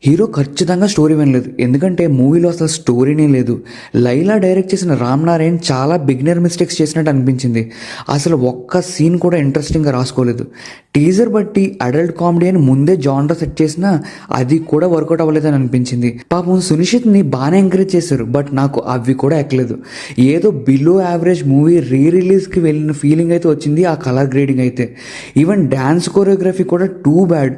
Hero ఖచ్చితంగా story వినలేదు. ఎందుకంటే మూవీలో అసలు స్టోరీనే లేదు. లైలా డైరెక్ట్ చేసిన రామ్ నారాయణ్ చాలా బిగినర్ మిస్టేక్స్ చేసినట్టు అనిపించింది. అసలు ఒక్క సీన్ కూడా ఇంట్రెస్టింగ్గా రాసుకోలేదు. టీజర్ బట్టి అడల్ట్ కామెడీ అని ముందే జానర్ సెట్ చేసినా అది కూడా వర్కౌట్ అవ్వలేదని అనిపించింది. పాపం సునిశ్చిత్ని బాగానే ఎంకరేజ్ చేశారు, బట్ నాకు అవి కూడా ఎక్కలేదు. ఏదో బిలో యావరేజ్ మూవీ రిలీజ్కి వెళ్ళిన ఫీలింగ్ అయితే వచ్చింది ఆ కలర్ గ్రేడింగ్ అయితే. ఈవెన్ డ్యాన్స్ కోరియోగ్రఫీ కూడా టూ బ్యాడ్.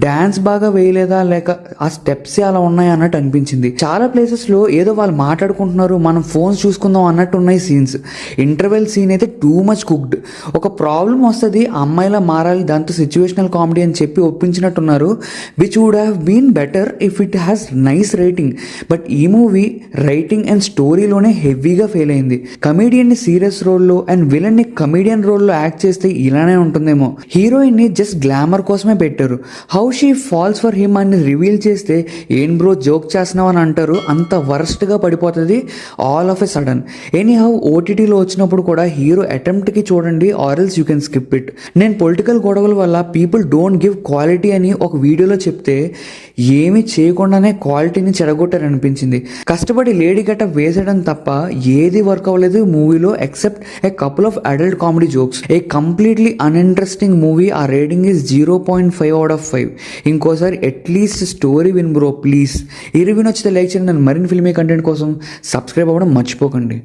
డ్యాన్స్ బాగా వేయలేదా లేక ఆ స్టెప్స్ అలా ఉన్నాయి అన్నట్టు అనిపించింది. చాలా ప్లేసెస్లో ఏదో వాళ్ళు మాట్లాడుకుంటున్నారు, మనం ఫోన్స్ చూసుకుందాం అన్నట్టు ఉన్నాయి సీన్స్. ఇంటర్వెల్ సీన్ అయితే టూ మచ్ కుక్డ్. ఒక ప్రాబ్లం వస్తుంది, అమ్మాయిలా మారాలి, దాంతో సిచ్యువేషనల్ కామెడీ అని చెప్పి ఒప్పించినట్టున్నారు, which would have been better if it has nice writing. But ఈ మూవీ రైటింగ్ అండ్ స్టోరీలోనే హెవీగా ఫెయిల్ అయింది. కమీడియన్ని సీరియస్ రోల్లో అండ్ విలన్ని కమీడియన్ రోల్లో యాక్ట్ చేస్తే ఇలానే ఉంటుందేమో. హీరోయిన్ని జస్ట్ గ్లామర్ కోసమే పెట్టారు. How she falls for him అని రివీల్ చేస్తే ఏం బ్రో జోక్ చేస్తున్నావు అని అంటారు. అంత వర్స్ట్గా పడిపోతుంది all of a sudden. Any how ఓటీటీలో వచ్చినప్పుడు కూడా హీరో అటెంప్ట్కి చూడండి, ఆర్ఎల్స్ యూ కెన్ స్కిప్ ఇట్. నేను పొలిటికల్ గొడవల వల్ల పీపుల్ డోంట్ గివ్ క్వాలిటీ అని ఒక వీడియోలో చెప్తే ఏమీ చేయకుండానే క్వాలిటీని చెడగొట్టారనిపించింది. కష్టపడి లేడీ గెటప్ వేసేయడం తప్ప ఏది వర్క్ అవ్వలేదు మూవీలో except a couple of adult comedy jokes. A completely uninteresting movie. ఆ రేటింగ్ ఈజ్ 0.5/5. ఇంకోసారి at least story win bro please. ఈ రివ్యూ నచ్చితే లైక్ చేయండి. నన్ను మరిన్ని ఫిల్మీ కంటెంట్ కోసం సబ్స్క్రైబ్ అవ్వడం మర్చిపోకండి.